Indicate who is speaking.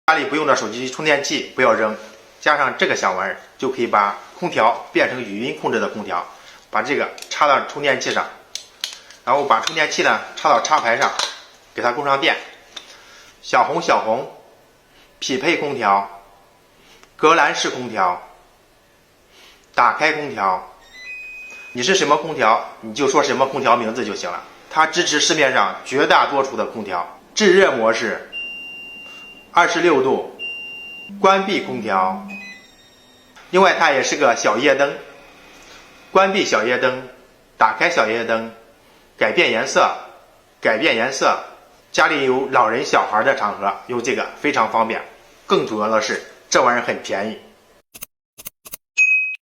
Speaker 1: 家里不用的手机充电器不要扔，加上这个小玩意儿，就可以把空调变成语音控制的空调。把这个插到充电器上，然后把充电器呢插到插排上，给它供上电。小红，匹配空调，格兰式空调，打开空调。你是什么空调，你就说什么空调名字就行了。它支持市面上绝大多数的空调。制热模式，26度，关闭空调。另外它也是个小夜灯，关闭小夜灯，打开小夜灯，改变颜色。家里有老人小孩的场合用这个非常方便，更主要的是这玩意儿很便宜。